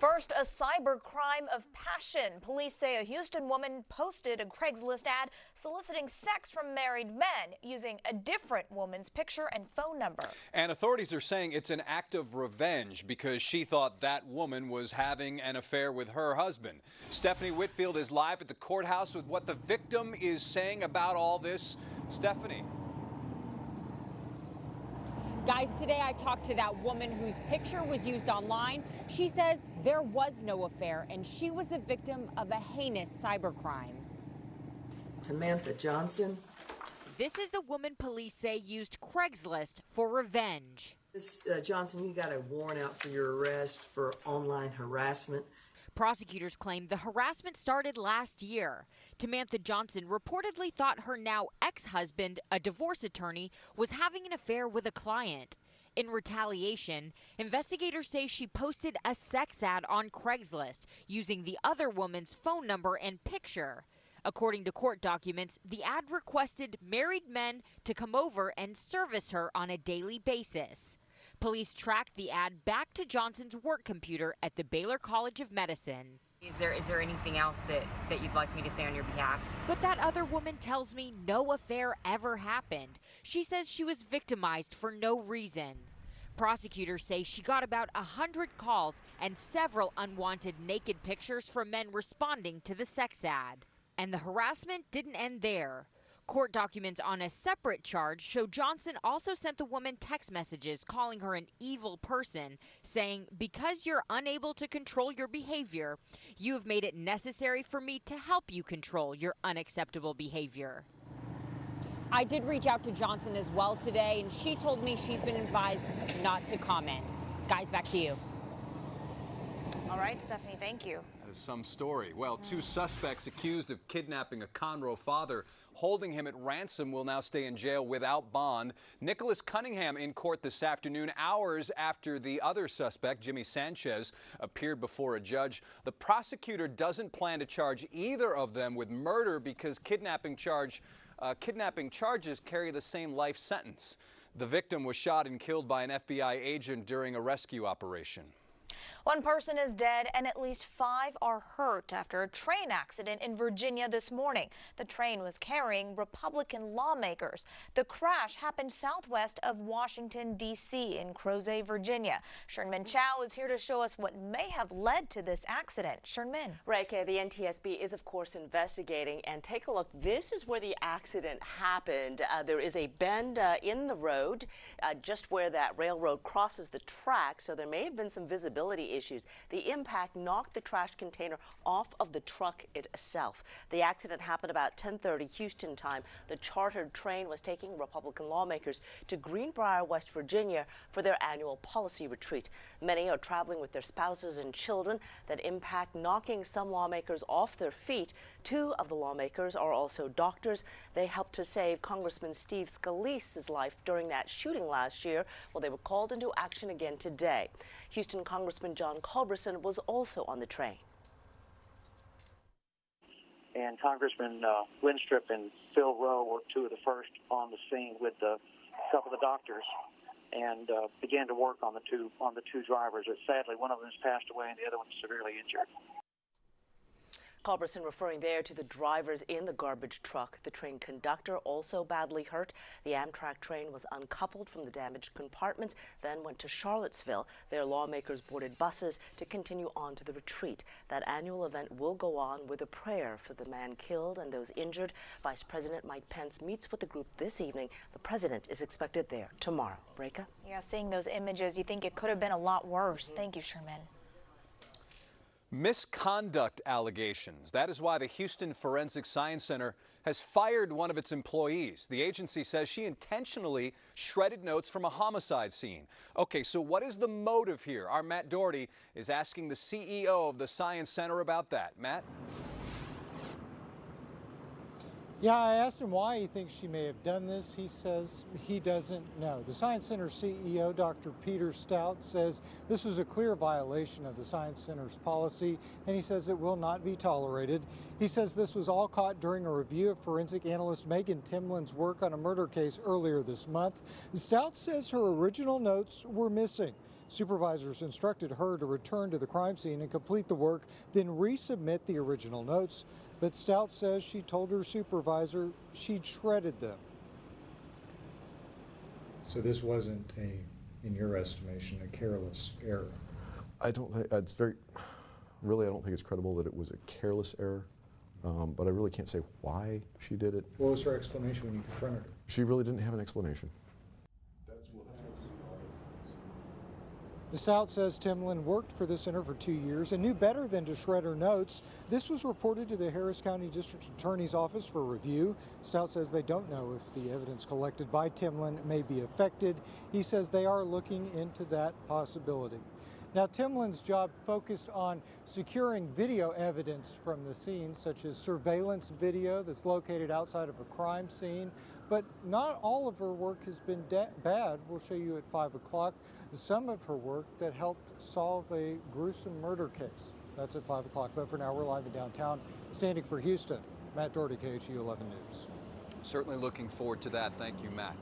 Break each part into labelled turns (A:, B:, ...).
A: First, a cyber crime of passion. Police say a Houston woman posted a Craigslist ad soliciting sex from married men using a different woman's picture and phone number.
B: And authorities are saying it's an act of revenge because she thought that woman was having an affair with her husband. Stephanie Whitfield is live at the courthouse with what the victim is saying about all this. Stephanie.
C: Guys, today I talked to that woman whose picture was used online. She says there was no affair and she was the victim of a heinous cybercrime.
D: Samantha Johnson.
C: This is the woman police say used Craigslist for revenge.
D: Ms. Johnson, you got a warrant out for your arrest for online harassment.
C: Prosecutors claim the harassment started last year. Samantha Johnson reportedly thought her now ex-husband, a divorce attorney, was having an affair with a client. In retaliation, investigators say she posted a sex ad on Craigslist using the other woman's phone number and picture. According to court documents, the ad requested married men to come over and service her on a daily basis. Police tracked the ad back to Johnson's work computer at the Baylor College of Medicine.
E: Is there anything else that you'd like me to say on your behalf?
C: But that other woman tells me no affair ever happened. She says she was victimized for no reason. Prosecutors say she got about 100 calls and several unwanted naked pictures from men responding to the sex ad. And the harassment didn't end there. Court documents on a separate charge show Johnson also sent the woman text messages calling her an evil person, saying, "Because you're unable to control your behavior, you have made it necessary for me to help you control your unacceptable behavior." I did reach out to Johnson as well today, and she told me she's been advised not to comment. Guys, back to you.
A: All right, Stephanie, thank you.
B: That is some story. Well, two suspects accused of kidnapping a Conroe father, holding him at ransom, will now stay in jail without bond. Nicholas Cunningham in court this afternoon, hours after the other suspect, Jimmy Sanchez, appeared before a judge. The prosecutor doesn't plan to charge either of them with murder because kidnapping charges carry the same life sentence. The victim was shot and killed by an FBI agent during a rescue operation.
A: One person is dead and at least 5 are hurt after a train accident in Virginia this morning. The train was carrying Republican lawmakers. The crash happened southwest of Washington, D.C. in KHOU, Virginia. Sherman Chow is here to show us what may have led to this accident. Sherman.
F: Right, Kay, the NTSB is, of course, investigating. And take a look. This is where the accident happened. There is a bend in the road just where that railroad crosses the track, so there may have been some visibility issues. The impact knocked the trash container off of the truck itself. The accident happened about 10:30 Houston time. The chartered train was taking Republican lawmakers to Greenbrier, West Virginia for their annual policy retreat. Many are traveling with their spouses and children. That impact knocking some lawmakers off their feet. 2 of the lawmakers are also doctors. They helped to save Congressman Steve Scalise's life during that shooting last year. Well, they were called into action again today. Houston Congressman John Culberson was also on the train.
G: And Congressman Winstrip and Phil Rowe were 2 of the first on the scene with a couple of the doctors and began to work on the two drivers. Sadly, one of them has passed away and the other one is severely injured.
F: Culberson referring there to the drivers in the garbage truck. The train conductor also badly hurt. The Amtrak train was uncoupled from the damaged compartments, then went to Charlottesville. Their lawmakers boarded buses to continue on to the retreat. That annual event will go on with a prayer for the man killed and those injured. Vice President Mike Pence meets with the group this evening. The president is expected there tomorrow. Breka?
A: Yeah, seeing those images, you think it could have been a lot worse. Thank you, Sherman.
B: Misconduct allegations. That is why the Houston Forensic Science Center has fired one of its employees. The agency says she intentionally shredded notes from a homicide scene. Okay, so what is the motive here? Our Matt Doherty is asking the CEO of the Science Center about that. Matt?
H: Yeah, I asked him why he thinks she may have done this. He says he doesn't know. The Science Center CEO, Dr. Peter Stout, says this was a clear violation of the Science Center's policy, and he says it will not be tolerated. He says this was all caught during a review of forensic analyst Megan Timlin's work on a murder case earlier this month. Stout says her original notes were missing. Supervisors instructed her to return to the crime scene and complete the work, then resubmit the original notes. But Stout says she told her supervisor she'd shredded them. So this wasn't in your estimation, a careless error?
I: I don't think it's I don't think it's credible that it was a careless error, but I really can't say why she did it.
H: What was her explanation when you confronted her?
I: She really didn't have an explanation.
H: Ms. Stout says Timlin worked for the center for 2 years and knew better than to shred her notes. This was reported to the Harris County District Attorney's Office for review. Stout says they don't know if the evidence collected by Timlin may be affected. He says they are looking into that possibility. Now, Timlin's job focused on securing video evidence from the scene, such as surveillance video that's located outside of a crime scene. But not all of her work has been bad. We'll show you at 5 o'clock some of her work that helped solve a gruesome murder case. That's at 5 o'clock. But for now, we're live in downtown. Standing for Houston, Matt Doherty, KHOU 11 News.
B: Certainly looking forward to that. Thank you, Matt.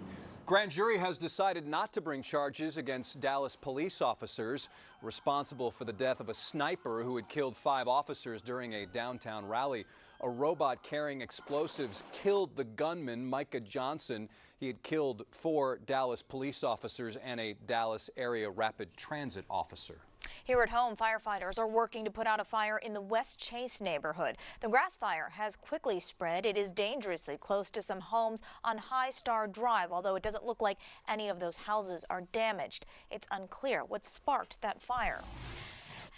B: Grand jury has decided not to bring charges against Dallas police officers responsible for the death of a sniper who had killed 5 officers during a downtown rally. A robot carrying explosives killed the gunman, Micah Johnson. He had killed 4 Dallas police officers and a Dallas area rapid transit officer.
A: Here at home, firefighters are working to put out a fire in the West Chase neighborhood. The grass fire has quickly spread. It is dangerously close to some homes on High Star Drive, although it doesn't look like any of those houses are damaged. It's unclear what sparked that fire.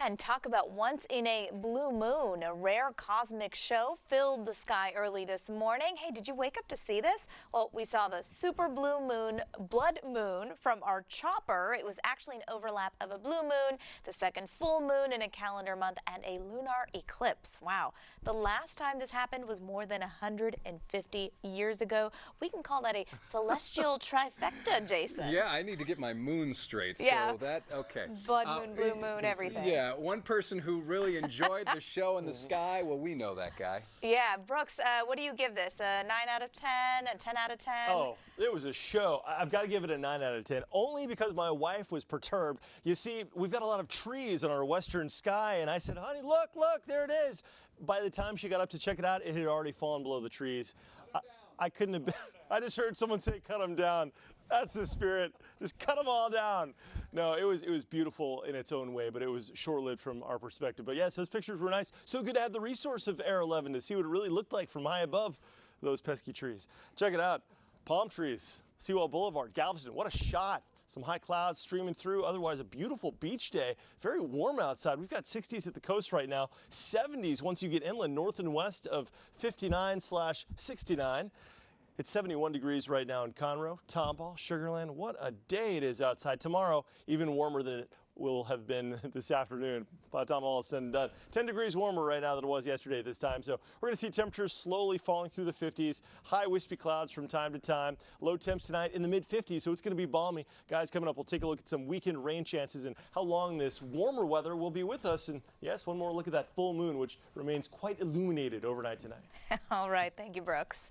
A: And talk about once in a blue moon. A rare cosmic show filled the sky early this morning. Hey, did you wake up to see this? Well, we saw the super blue moon, blood moon, from our chopper. It was actually an overlap of a blue moon, the second full moon in a calendar month, and a lunar eclipse. Wow. The last time this happened was more than 150 years ago. We can call that a celestial trifecta, Jason.
B: Yeah, I need to get my moon straight.
A: Yeah.
B: So that, okay.
A: Blood moon, blue moon, everything.
B: Yeah, one person who really enjoyed the show in the sky, well, we know that guy.
A: Yeah, Brooks, what do you give this? A 9 out of 10, a 10 out of 10?
J: Oh, it was a show. I've got to give it a 9 out of 10, only because my wife was perturbed. You see, we've got a lot of trees on our western sky, and I said, honey, look, there it is. By the time she got up to check it out, it had already fallen below the trees. I couldn't have been, I just heard someone say, cut them down. That's the spirit. Just cut them all down. No, it was beautiful in its own way, but it was short-lived from our perspective. But yes, those pictures were nice. So good to have the resource of Air 11 to see what it really looked like from high above those pesky trees. Check it out. Palm trees, Seawall Boulevard, Galveston. What a shot. Some high clouds streaming through. Otherwise, a beautiful beach day. Very warm outside. We've got 60s at the coast right now. 70s once you get inland, north and west of 59/69. It's 71 degrees right now in Conroe, Tomball, Sugar Land. What a day it is outside. Tomorrow, even warmer than it will have been this afternoon by the time all is said and done. 10 degrees warmer right now than it was yesterday at this time. So we're going to see temperatures slowly falling through the 50s. High wispy clouds from time to time. Low temps tonight in the mid-50s, so it's going to be balmy. Guys, coming up, we'll take a look at some weekend rain chances and how long this warmer weather will be with us. And yes, one more look at that full moon, which remains quite illuminated overnight tonight.
A: All right. Thank you, Brooks.